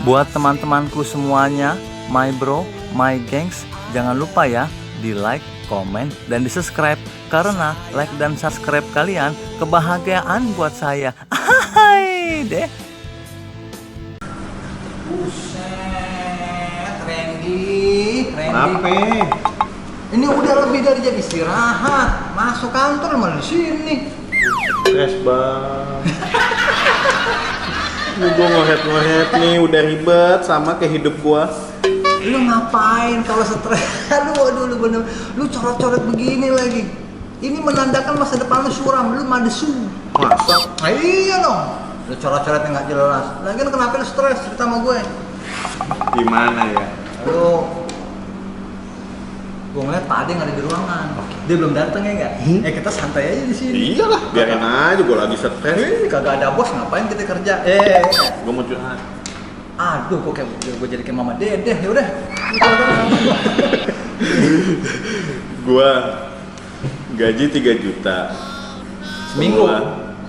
Buat teman-temanku semuanya, my bro, my gengs, jangan lupa ya di like, komen, dan di subscribe. Karena like dan subscribe kalian kebahagiaan buat saya. Hai deh. Buset, Randy. Kenapa? Ini udah lebih dari jam istirahat. Masuk kantor malah di sini. Stres bang. Ini gue ngohet nih, udah ribet sama kayak hidup gue. Lu ngapain kalau stres? Aduh, lu bener. Lu coret-coret begini lagi. Ini menandakan masa depan lu suram. Lu madesu. Masa? Iya dong. Lu coret-coretnya nggak jelas. Lagian kenapa lu stres? Cerita sama gue. Gimana ya? Gue ngeliat Pak Ade nggak ada di ruangan. Dia belum datang ya nggak? Kita santai aja di sini. Iyalah, biarin aja, gue lagi stres. Kagak ada bos, ngapain kita kerja? Gue mau curhat. Aduh, kok kayak gue jadi kayak Mama Dedeh. Ya udah. Gue gaji 3 juta. Seminggu?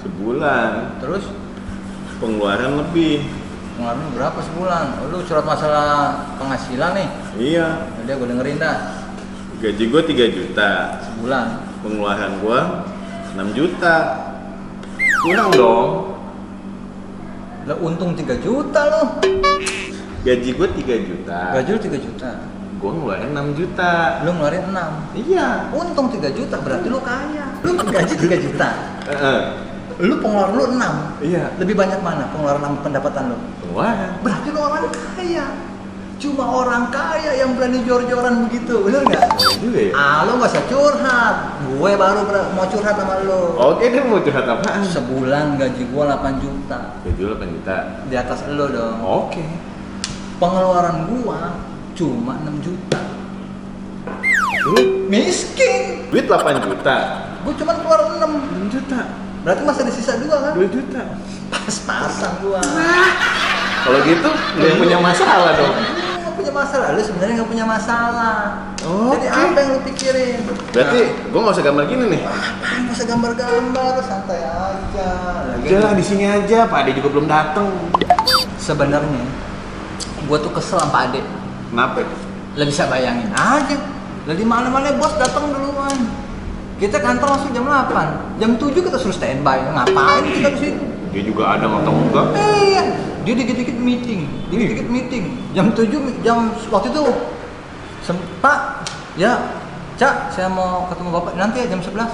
Sebulan. Terus Pengeluaran lebih. pengeluaran berapa sebulan? Lu curhat masalah penghasilan nih. Iya. Udah gue dengerin dah. Gaji gue 3 juta. Sebulan. Pengeluaran gue 6 juta. Kurang dong. Lah untung 3 juta lo. Gaji gue 3 juta. Gaji lu 3 juta. Gue ngeluarin 6 juta. Lu ngeluarin 6. Iya. Untung 3 juta berarti lu kaya. Lu gaji 3 juta. Lu pengeluaran lu 6. Iya. Lebih banyak mana pengeluaran sama pendapatan lu? Pengeluaran. Berarti lu orang kaya. Cuma orang kaya yang berani jor-joran begitu, bener nggak? Juga ya. Lu nggak usah curhat. Gue baru mau curhat sama lu. Oke, dia mau curhat apaan? Sebulan gaji gue 8 juta. Gaji lu 8 juta. Di atas lu dong. Oke. Pengeluaran gua cuma 6 juta. Lu Miskin. duit 8 juta. Gua cuma keluar 6. 6 juta. Berarti masih ada sisa 2 kan? 2 juta. Pas-pasan gua. Kalau gitu nggak punya masalah dong. Nggak punya masalah. Lu sebenarnya nggak punya masalah. Oke. Jadi apa yang lu pikirin? Berarti gua nggak usah gambar gini nih. Ngapain nggak usah gambar-gambar, santai aja. Udah lah di sini aja, Pak Ade juga belum datang. Sebenarnya gua tuh kesel sama Pak Ade. Kenapa? Lah bisa bayangin aja. Lah di mana-mana bos datang duluan. Kita kantor langsung jam 8. Jam 7 kita suruh standby. Ngapain kita di sini? Dia juga ada atau enggak? Iya. Dia dikit-dikit meeting. Dikit-dikit meeting. Jam 7 jam waktu itu Pak, ya, Cak, saya mau ketemu Bapak nanti ya jam 11.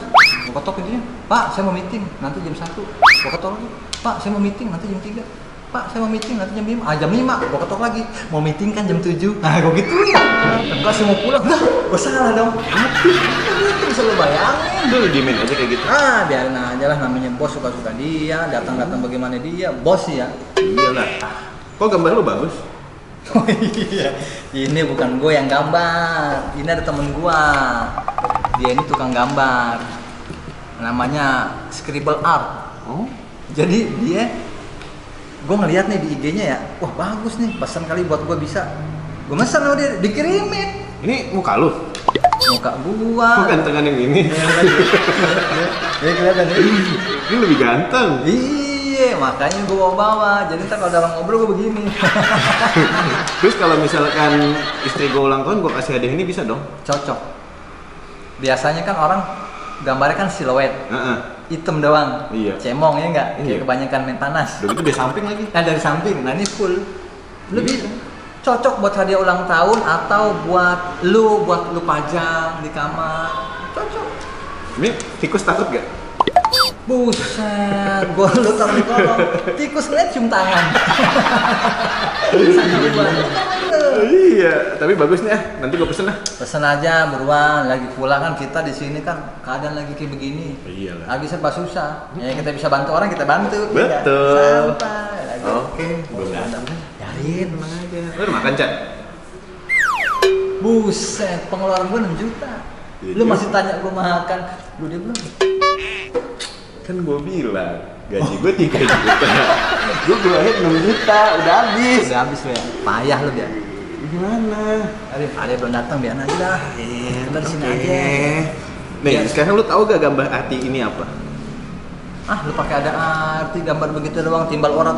Gua ketok intinya. Pak, saya mau meeting nanti jam 1. Gua ketok lagi. Pak, saya mau meeting nanti jam 3. Pak, saya mau meeting nanti jam 5. Jam 5, gua ketok lagi. Mau meeting kan jam 7. Nah, gua gituin. Enggak, saya mau pulang. Lah, gua salah dong. Itu bisa lu bayangin. Udah lu diemin aja kayak gitu. Biarin aja lah, namanya bos suka-suka dia, datang-datang bagaimana dia. Bos sih ya. Iyalah. Kok gambar lu bagus? Oh iya, ini bukan gue yang gambar. Ini ada temen gue. Dia ini tukang gambar. Namanya Scribble Art. Oh. Jadi dia, gue ngeliat nih di IG-nya ya, wah bagus nih, pesan kali buat gue bisa. Gue mesen sama dia, dikirimin. Ini muka lu? Muka gua. Kok gantengan yang ini? Ya kelihatan ya. Ini lebih ganteng. Iya, makanya gue bawa. Jadi ntar kalau ada orang ngobrol gue begini. Terus kalau misalkan istri gue ulang tahun, gue kasih hadiah ini bisa dong? Cocok. Biasanya kan orang gambarnya kan siluet. Hitam doang. Iya. Cemong ya enggak? Iya. Kayak kebanyakan main panas. Udah gitu dari samping lagi. Nah dari samping, nah ini full. Lebih cocok buat hadiah ulang tahun atau buat lu pajang di kamar. Cocok. Ini tikus takut gak? Buset, gua lu taruh di kolong. Tikus ngeliat cium tangan. Iya, tapi bagus nih nanti gue pesen lah. Pesen aja buruan, lagi pula kan kita di sini kan keadaan lagi kayak begini. Iyalah. Lagi serba susah. Ya kita bisa bantu orang kita bantu. Betul. Santai lagi. Oke, belum datang. Yarin. Tenang aja. Lu udah makan, Cak? Buset, pengeluaran gua 6 juta. Ya, Lu juga. masih tanya gua makan. Lu dia belum? Kan gue bilang gaji gue 3 juta. Gue keluarin 6 juta, udah habis. Udah habis lu ya. Payah lu dia. Gimana? Ada belum datang biar aja dah. Kita di sini aja. Nih, Ya. sekarang lu tahu gak gambar hati ini apa? Ah, lu pakai ada arti gambar begitu doang, timbal orat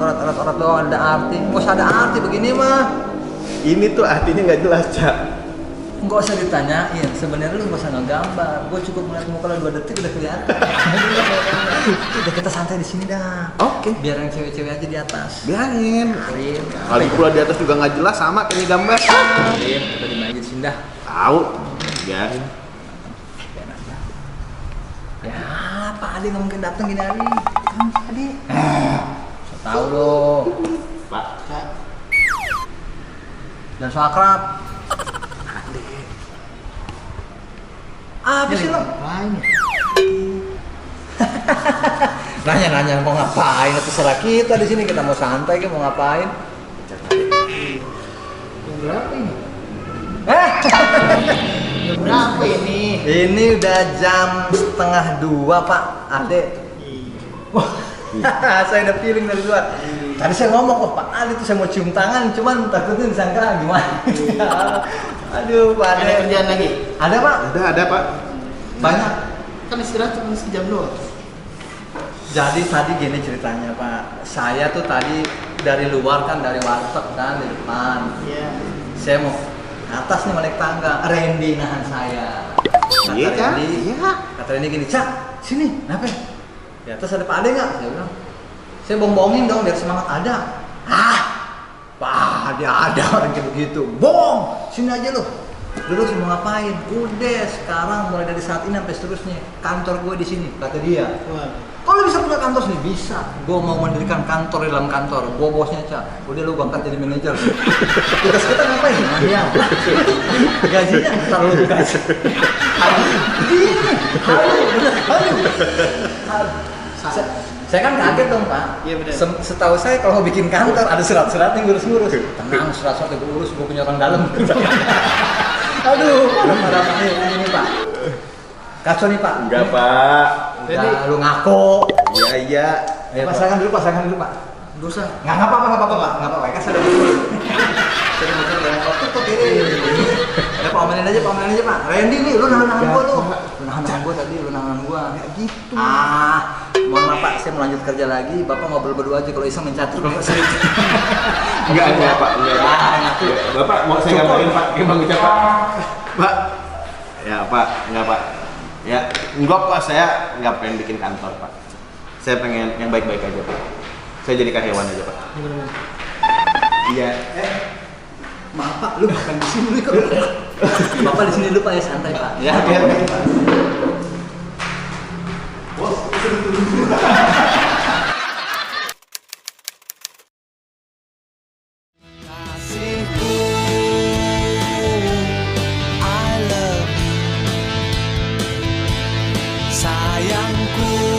doang ada arti. Nggak usah ada arti begini mah. Ini tuh artinya nggak jelas, Cak. Nggak usah ditanyain. Sebenarnya lu nggak usah ngegambar. Gue cukup ngeliat muka lu 2 detik udah kelihatan. Udah kita santai di sini dah. Oke. Biar yang cewek-cewek aja di atas. Biarin. Karim. Kali pula di atas juga nggak jelas sama kayak di gambar. Karim, kita di main di sini dah. Tahu. Biarin. Biar aja. Ya, Pak Ade nggak mungkin datang gini hari. Kan Pak Ade. So tahu loh. Pak. Dan so akrab. Apa sih lo? Nanya mau ngapain? Terserah kita di sini, kita mau santai kan mau ngapain? Jam berapa ini? Jam berapa ini? Ini udah jam 1:30 Pak Ade. Wah, saya udah feeling dari luar. Tadi saya ngomong, oh Pak Ade tuh saya mau cium tangan, cuman takutnya disangka gimana? Aduh, Pak Ade. Ada kerjaan lagi? Ada Pak? Ada Pak. Banyak. Kan istirahat cuma sejam doang. Jadi tadi gini ceritanya Pak, saya tuh tadi dari luar kan, dari warteg kan di depan. Iya. Saya mau ke atas nih balik tangga, Randy nahan saya. Kata Iya, Cak. Randy, Iya. kata Randy gini, Cak, sini, kenapa? Di atas ada Pak Ade nggak? Saya bilang, saya bohong-bohongin dong biar semangat ada. Ah, Pak Ade ada orang kayak begitu. Bohong, sini aja loh. Dulu sih mau ngapain? Udah, sekarang mulai dari saat ini sampai seterusnya kantor gue di sini, kata dia. Wah. Kalau bisa punya kantor sini bisa. Gue mau mendirikan kantor di dalam kantor. Gue bosnya Cak. Udah lu angkat jadi manajer. Tugas kita ngapain? Iya. Gajinya ntar lu gaji. Saya kan kaget dong Pak. Iya, benar. Setahu saya kalau mau bikin kantor ada surat-suratnya ngurus-ngurus. Tenang, surat-suratnya gue urus. Gue punya orang dalam. Aduh, parah ini Pak. Kacau nih Pak. Enggak, Pak. Udah, lu ngaku. Iya. Ayo, pasangan dulu Pak. Dosa. Nggak apa-apa Pak. Kan saya udah dulu. Saya udah motor ya. Tutup ini. Ada pamenin aja Pak. Randy nih, lu nahan gua lu. Lu nahan gua tadi, lu nahan gua. Kayak gitu. Mohon maaf Pak, saya mau lanjut kerja lagi. Bapak ngobrol berdua aja kalau iseng mencatur kalau saya. Enggak, Pak. Enggak. Bapak mau saya gambarin, Pak. Gimana ucap, Pak? Pak. Ya, Pak. Enggak, Pak. Ya, enggak Pak, saya nggak pengen bikin kantor Pak. Saya pengen yang baik-baik aja Pak. Saya jadi karyawan aja Pak. Iya. Maaf Pak, lu makan di sini kok. Bapak di sini dulu Pak ya, santai Pak. Ya, Oke. Bos, Kasihku, I love you. Sayangku,